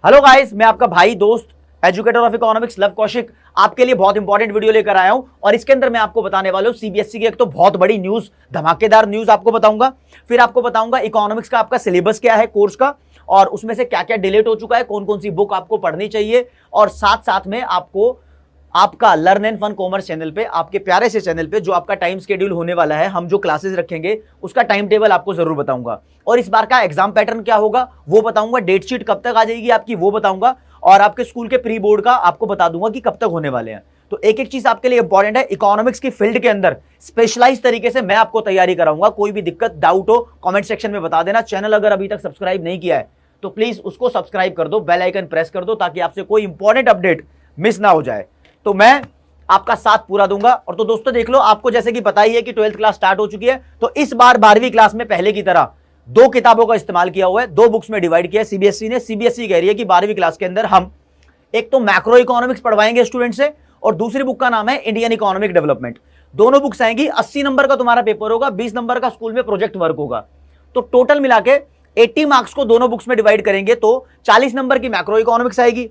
Hello guys, मैं आपका भाई दोस्त educator of economics love Kaushik आपके लिए बहुत इंपॉर्टेंट वीडियो लेकर आया हूं और इसके अंदर मैं आपको बताने वाला हूं सीबीएसई की एक तो बहुत बड़ी न्यूज, धमाकेदार न्यूज आपको बताऊंगा। फिर आपको बताऊंगा इकोनॉमिक्स का आपका सिलेबस क्या है कोर्स का और उसमें से क्या क्या डिलीट हो चुका है, कौन कौन सी बुक आपको पढ़नी चाहिए और साथ साथ में आपको आपका learn and fun commerce channel पे, आपके प्यारे से चैनल पे जो आपका टाइम शेड्यूल होने वाला है, हम जो क्लासेस रखेंगे उसका टाइम टेबल आपको जरूर बताऊंगा और इस बार का एग्जाम पैटर्न क्या होगा वो बताऊंगा, डेट शीट कब तक आ जाएगी आपकी वो बताऊंगा और आपके स्कूल के प्री बोर्ड का आपको बता दूंगा कि कब तक होने वाले हैं। तो एक एक चीज आपके लिए इंपॉर्टेंट है। इकोनॉमिक्स की फील्ड के अंदर स्पेशलाइज तरीके से मैं आपको तैयारी कराऊंगा। कोई भी दिक्कत डाउट हो कमेंट सेक्शन में बता देना। चैनल अगर अभी तक सब्सक्राइब नहीं किया है तो प्लीज उसको सब्सक्राइब कर दो, बेल आइकन प्रेस कर दो ताकि आपसे कोई इंपॉर्टेंट अपडेट मिस ना हो जाए। तो मैं आपका साथ पूरा दूंगा। और तो दोस्तों देख लो, आपको जैसे कि पता ही है कि 12th क्लास स्टार्ट हो चुकी है, तो इस बार 12वीं क्लास में पहले की तरह दो किताबों का इस्तेमाल किया हुआ है, दो बुक्स में डिवाइड किया है सीबीएसई ने। सीबीएसई कह रही है कि 12वीं क्लास के अंदर हम एक तो मैक्रो इकोनॉमिक्स पढ़वाएंगे स्टूडेंट से और दूसरी बुक का नाम है इंडियन इकोनॉमिक डेवलपमेंट। दोनों बुक्स आएंगी, 80 नंबर का तुम्हारा पेपर होगा, 20 नंबर का स्कूल में प्रोजेक्ट वर्क होगा। तो टोटल मिला के 80 मार्क्स को दोनों बुक्स में डिवाइड करेंगे तो 40 नंबर की मैक्रो इकोनॉमिक्स आएगी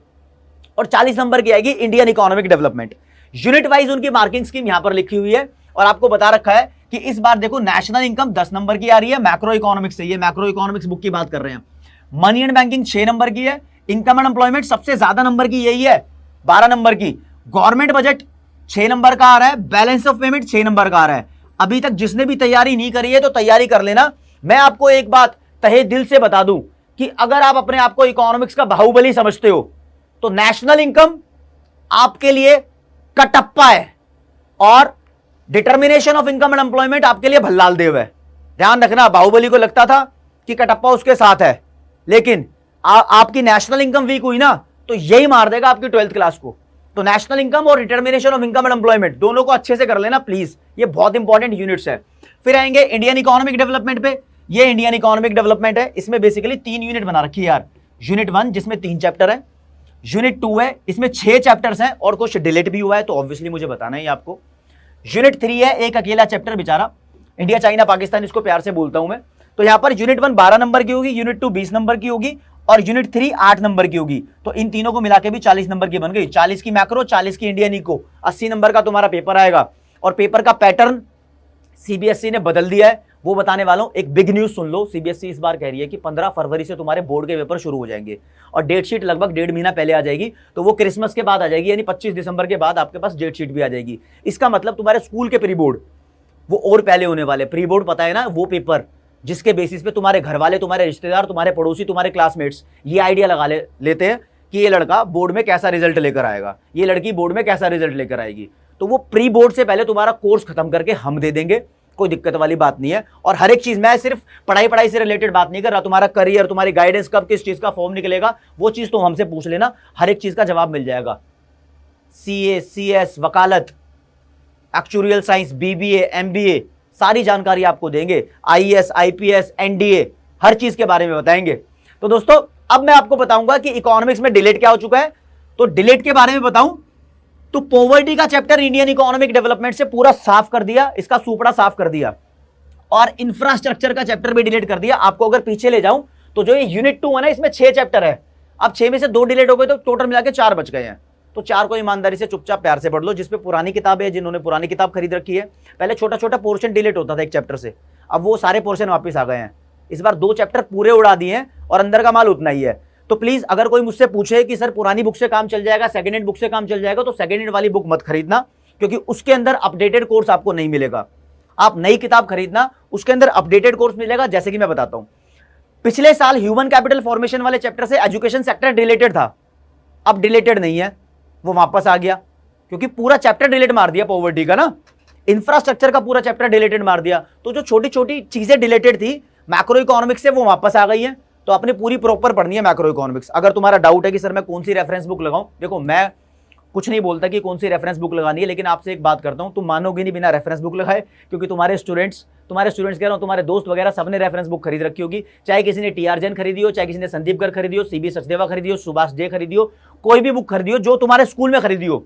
और 40 नंबर की आएगी Indian economic development. Unit wise उनकी मार्किंग स्कीम यहां पर लिखी हुई है और आपको बता रखा है कि इस बार देखो नेशनल इनकम 10 नंबर की आ रही है मैक्रो इकोनॉमिक्स से, ये मैक्रो इकोनॉमिक्स बुक की बात कर रहे हैं। मनी एंड बैंकिंग 6 नंबर की है। इनकम एंड एम्प्लॉयमेंट सबसे ज्यादा नंबर की यही है, 12 नंबर की। गवर्नमेंट बजट 6 नंबर का आ रहा है। बैलेंस ऑफ पेमेंट 6 नंबर का आ रहा है। अभी तक जिसने भी तैयारी नहीं करी है तो तैयारी कर लेना। मैं आपको एक बात तहे दिल से बता दूं कि अगर आप अपने आप को इकोनॉमिक्स का बाहुबली समझते हो तो नेशनल इनकम आपके लिए कटप्पा है और determination of income and employment आपके लिए भल्लाल देव है। ध्यान रखना, बाहुबली को लगता था कि कटप्पा उसके साथ है, लेकिन आपकी नेशनल इनकम वीक हुई ना तो यही मार देगा आपकी 12th क्लास को। तो नेशनल इनकम और determination of income and employment दोनों को अच्छे से कर लेना प्लीज, ये बहुत इंपॉर्टेंट यूनिट्स है। फिर आएंगे इंडियन इकोनॉमिक डेवलपमेंट पे। ये इंडियन इकोनॉमिक डेवलपमेंट है, इसमें बेसिकली 3 यूनिट बना रखी है यार। यूनिट 1 जिसमें 3 चैप्टर है, यूनिट 2 है इसमें 6 चैप्टर्स हैं और कुछ डिलीट भी हुआ है तो ऑब्वियसली मुझे बताना है आपको। यूनिट 3 है एक अकेला चैप्टर, बेचारा इंडिया चाइना पाकिस्तान इसको प्यार से बोलता हूं मैं। तो यहां पर यूनिट 1 12 नंबर की होगी, यूनिट 2 20 नंबर की होगी और यूनिट 3 8 नंबर की होगी। तो इन तीनों को मिला के भी 40 नंबर की बन गई। 40 की मैक्रो, 40 की इंडियन इको, 80 नंबर का तुम्हारा पेपर आएगा। और पेपर का पैटर्न सीबीएसई ने बदल दिया है, वो बताने वाला हूं। एक बिग न्यूज सुन लो, सीबीएसई इस बार कह रही है कि 15 फरवरी से तुम्हारे बोर्ड के पेपर शुरू हो जाएंगे और डेट शीट लगभग 1.5 महीना पहले आ जाएगी। तो वो क्रिसमस के बाद आ जाएगी, यानी 25 दिसंबर के बाद आपके पास डेट शीट भी आ जाएगी। इसका मतलब तुम्हारे स्कूल के प्री बोर्ड वो और पहले होने वाले। प्री बोर्ड पता है ना, वो पेपर जिसके बेसिस पे तुम्हारे घर वाले, तुम्हारे रिश्तेदार, तुम्हारे पड़ोसी, तुम्हारे क्लासमेट्स ये आइडिया लगा लेते हैं कि ये लड़का बोर्ड में कैसा रिजल्ट लेकर आएगा, ये लड़की बोर्ड में कैसा रिजल्ट लेकर आएगी। तो वो प्री बोर्ड से पहले तुम्हारा कोर्स खत्म करके हम दे देंगे, कोई दिक्कत वाली बात नहीं है। और हर एक चीज, मैं सिर्फ पढ़ाई से रिलेटेड बात नहीं कर रहा, तुम्हारा करियर, तुम्हारी गाइडेंस, कब किस चीज का फॉर्म निकलेगा वो चीज तुम हमसे पूछ लेना, हर एक चीज का जवाब मिल जाएगा। सीए, सीएस, वकालत, एक्चुरियल साइंस, बीबीए, एमबीए, सारी जानकारी आपको देंगे। आईएएस, आईपीएस, एनडीए, हर चीज के बारे में बताएंगे। तो दोस्तों अब मैं आपको बताऊंगा कि इकोनॉमिक्स में डिलीट क्या हो चुका है। तो डिलीट के बारे में बताऊं तो पॉवर्टी का चैप्टर इंडियन इकोनॉमिक डेवलपमेंट से पूरा साफ कर दिया, इसका सुपड़ा साफ कर दिया और इंफ्रास्ट्रक्चर का चैप्टर भी डिलीट कर दिया। आपको अगर पीछे ले जाऊं तो जो ये यूनिट 2 है ना, इसमें 6 चैप्टर है। अब 6 में से 2 डिलीट हो गए तो टोटल मिला के 4 बच गए हैं। तो 4 को ईमानदारी से चुपचाप प्यार से पढ़ लो। जिसपे पुरानी किताब है, जिन्होंने पुरानी किताब खरीद रखी है, पहले छोटा छोटा पोर्शन डिलीट होता था एक चैप्टर से, अब वो सारे पोर्शन वापस आ गए हैं। इस बार 2 चैप्टर पूरे उड़ा दिए हैं और अंदर का माल उतना ही है। तो प्लीज अगर कोई मुझसे पूछे कि सर पुरानी बुक से काम चल जाएगा, सेकेंड हैंड बुक से काम चल जाएगा, तो सेकेंड हैंड वाली बुक मत खरीदना, क्योंकि उसके अंदर अपडेटेड कोर्स आपको नहीं मिलेगा। आप नई किताब खरीदना, उसके अंदर अपडेटेड कोर्स मिलेगा। जैसे कि मैं बताता हूं, पिछले साल ह्यूमन कैपिटल फॉर्मेशन वाले चैप्टर से एजुकेशन सेक्टर डिलीटेड था, अब डिलीटेड नहीं है, वो वापस आ गया क्योंकि पूरा चैप्टर डिलीट मार दिया पॉवर्टी का ना। इंफ्रास्ट्रक्चर का पूरा चैप्टर डिलीटेड मार दिया, तो जो छोटी छोटी चीजें डिलीटेड थी मैक्रो इकोनॉमिक्स से वो वापस आ गई हैं। तो आपने पूरी प्रॉपर पढ़नी है मैक्रो इकोनॉमिक्स। अगर तुम्हारा डाउट है कि सर मैं कौन सी रेफरेंस बुक लगाऊं, देखो मैं कुछ नहीं बोलता कि कौन सी रेफरेंस बुक लगानी है, लेकिन आपसे एक बात करता हूं, तुम मानोगे नहीं बिना रेफरेंस बुक लगाए, क्योंकि तुम्हारे स्टूडेंट्स कह रहा हूं, तुम्हारे दोस्त वगैरह सबने रेफरेंस बुक खरीद रखी होगी। चाहे किसी ने टीआर जैन खरीदी हो, चाहे किसी ने संदीप कर खरीदी हो, सीबी सचदेवा खरीदी हो, सुभाष जे खरीदी हो, कोई भी बुक खरीदी हो जो तुम्हारे स्कूल में खरीदी हो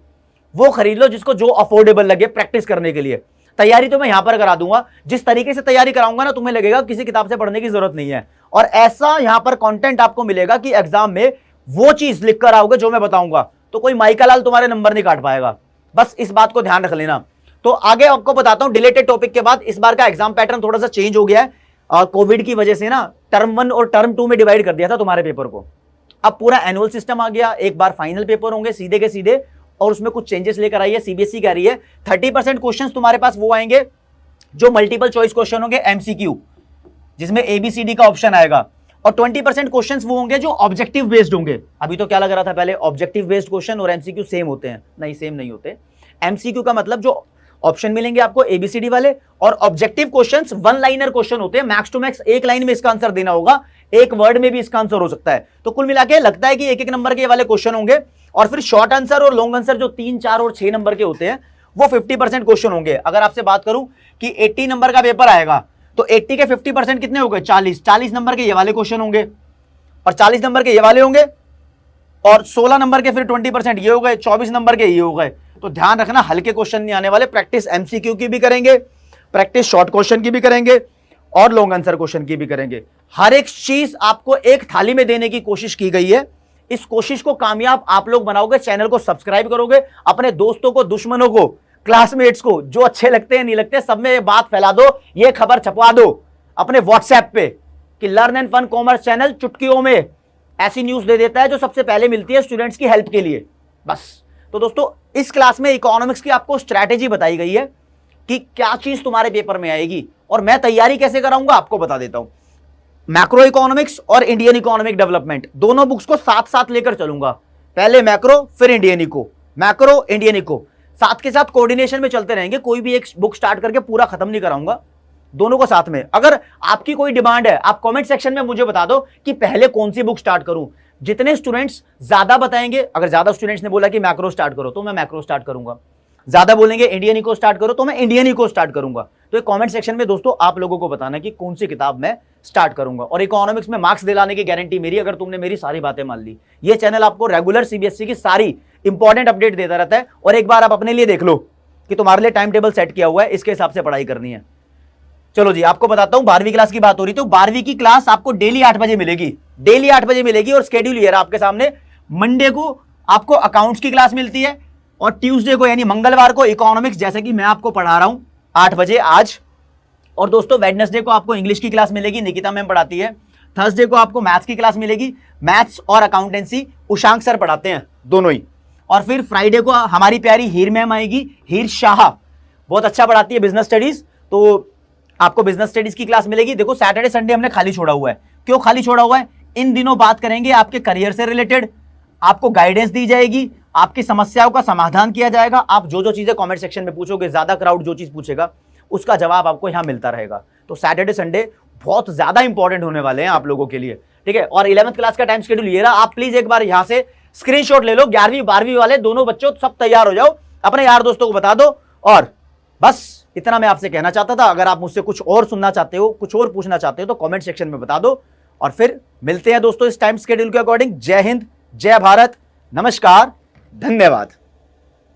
वो खरीद लो, जिसको जो अफोर्डेबल लगे प्रैक्टिस करने के लिए। तैयारी तो मैं यहां पर करा दूंगा, जिस तरीके से तैयारी कराऊंगा ना, तुम्हें लगेगा किसी किताब से पढ़ने की जरूरत नहीं है। और ऐसा यहां पर कंटेंट आपको मिलेगा कि एग्जाम में वो चीज लिख कर आओगे जो मैं बताऊंगा, तो कोई माइका लाल तुम्हारे नंबर नहीं काट पाएगा। बस इस बात को ध्यान रख लेना। तो आगे आपको बताता हूं, डिलेटेड टॉपिक के बाद इस बार का एग्जाम पैटर्न थोड़ा सा चेंज हो गया है। कोविड की वजह से ना टर्म 1 और टर्म 2 में डिवाइड कर दिया था तुम्हारे पेपर को। अब पूरा एनुअल सिस्टम आ गया, एक बार फाइनल पेपर होंगे सीधे के सीधे, और उसमें कुछ चेंजेस लेकर आई है सीबीएसई कह रही है 30% क्वेश्चंस तुम्हारे पास वो आएंगे जो मल्टीपल चॉइस क्वेश्चन होंगे, एमसीक्यू, जिसमें एबीसीडी का ऑप्शन आएगा, और 20% क्वेश्चंस वो होंगे जो ऑब्जेक्टिव बेस्ड होंगे। अभी तो क्या लग रहा था पहले ऑब्जेक्टिव बेस्ड क्वेश्चन और एमसीक्यू सेम होते हैं, नहीं सेम नहीं होते। एमसीक्यू का मतलब जो ऑप्शन मिलेंगे आपको एबीसीडी वाले, और objective questions one liner question होते हैं, मैक्स टू मैक्स एक लाइन में इसका आंसर देना होगा, एक वर्ड में भी इसका आंसर हो सकता है। तो कुल मिला के लगता है कि एक एक नंबर के वाले क्वेश्चन होंगे, और फिर शॉर्ट आंसर और लॉन्ग आंसर जो 3, 4 और 6 नंबर के होते हैं वो 50% क्वेश्चन होंगे। अगर आपसे बात करूं कि 80 नंबर का पेपर आएगा तो 80 के 50% कितने हो गए, 40 नंबर के ये वाले क्वेश्चन होंगे, और 40 नंबर के ये वाले होंगे, और 16 नंबर के फिर 20% ये हो गए, 24 नंबर के ये हो गए। तो ध्यान रखना हल्के क्वेश्चन नहीं आने वाले, प्रैक्टिस एमसीक्यू की भी करेंगे, प्रैक्टिस शॉर्ट क्वेश्चन की भी करेंगे, और लॉन्ग आंसर क्वेश्चन की भी करेंगे। हर एक चीज आपको एक थाली में देने की कोशिश की गई है। इस कोशिश को कामयाब आप लोग बनाओगे, चैनल को सब्सक्राइब करोगे, अपने दोस्तों को, दुश्मनों को, क्लासमेट्स को, जो अच्छे लगते हैं नहीं लगते, सब में ये बात फैला दो, ये खबर छपवा दो अपने व्हाट्सएप पे कि learn and fun commerce channel चुटकियों में ऐसी न्यूज दे देता है जो सबसे पहले मिलती है स्टूडेंट्स की हेल्प के लिए। बस तो दोस्तों, इस क्लास में इकोनॉमिक्स की आपको स्ट्रैटेजी बताई गई है कि क्या चीज तुम्हारे पेपर में आएगी, और मैं तैयारी कैसे कराऊंगा आपको बता देता हूं। मैक्रो इकोनॉमिक्स और इंडियन इकोनॉमिक डेवलपमेंट दोनों बुक्स को साथ साथ लेकर चलूंगा, पहले मैक्रो फिर Indian eco, macro Indian eco, साथ के साथ कोऑर्डिनेशन में चलते रहेंगे। कोई भी एक बुक स्टार्ट करके पूरा खत्म नहीं कराऊंगा, दोनों को साथ में। अगर आपकी कोई डिमांड है, आप कमेंट सेक्शन में मुझे बता दो कि पहले कौन सी बुक स्टार्ट करूं। जितने स्टूडेंट्स ज्यादा बताएंगे, अगर ज्यादा स्टूडेंट्स ने बोला कि मैक्रो स्टार्ट करो तो मैं मैक्रो स्टार्ट करूंगा, ज्यादा बोलेंगे इंडियन इको स्टार्ट करो तो मैं इंडियन इको स्टार्ट करूंगा। तो कमेंट सेक्शन में दोस्तों आप लोगों को बताना कि कौन सी किताब मैं स्टार्ट करूंगा, और इकोनॉमिक्स में मार्क्स दिलाने की गारंटी मेरी, अगर तुमने मेरी सारी बातें मान ली। ये चैनल आपको रेगुलर सीबीएसई की सारी इंपॉर्टेंट अपडेट देता रहता है, और एक बार आप अपने लिए देख लो कि तुम्हारे लिए टाइम टेबल सेट किया हुआ है, इसके हिसाब से पढ़ाई करनी है। चलो जी, आपको बताता हूं, 12वीं क्लास की बात हो रही, तो 12वीं की क्लास आपको डेली 8 बजे मिलेगी, डेली 8 बजे मिलेगी, और स्केड्यूल ये रहा आपके सामने। मंडे को आपको अकाउंट्स की क्लास मिलती है, और ट्यूसडे को यानी मंगलवार को इकोनॉमिक्स, जैसे कि मैं आपको पढ़ा रहा हूं 8 बजे आज। और दोस्तों वेडनेसडे को आपको इंग्लिश की क्लास मिलेगी, निकिता मैम पढ़ाती है। थर्सडे को आपको मैथ्स की क्लास मिलेगी, मैथ्स और अकाउंटेंसी उशांक सर पढ़ाते हैं दोनों ही। और फिर फ्राइडे को हमारी प्यारी हीर मैम आएगी, हीर शाह, बहुत अच्छा पढ़ाती है बिजनेस स्टडीज, तो आपको बिजनेस स्टडीज की क्लास मिलेगी। देखो सैटरडे संडे हमने खाली छोड़ा हुआ है, क्यों खाली छोड़ा हुआ है? इन दिनों बात करेंगे आपके करियर से रिलेटेड, आपको गाइडेंस दी जाएगी, आपकी समस्याओं का समाधान किया जाएगा। आप जो जो चीजें कमेंट सेक्शन में पूछोगे, ज्यादा क्राउड जो चीज पूछेगा उसका जवाब आपको यहां मिलता रहेगा। तो सैटरडे संडे बहुत ज्यादा इंपॉर्टेंट होने वाले हैं आप लोगों के लिए, ठीक है। और 11th क्लास का टाइम शेड्यूल ये रहा, आप प्लीज एक बार यहां से स्क्रीनशॉट ले लो, 11वीं 12वीं वाले दोनों बच्चों सब तैयार हो जाओ, अपने यार दोस्तों को बता दो। और बस इतना मैं आपसे कहना चाहता था। अगर आप मुझसे कुछ और सुनना चाहते हो, कुछ और पूछना चाहते हो तो कमेंट सेक्शन में बता दो, और फिर मिलते हैं दोस्तों इस टाइम शेड्यूल के अकॉर्डिंग। जय हिंद, जय भारत, नमस्कार, धन्यवाद।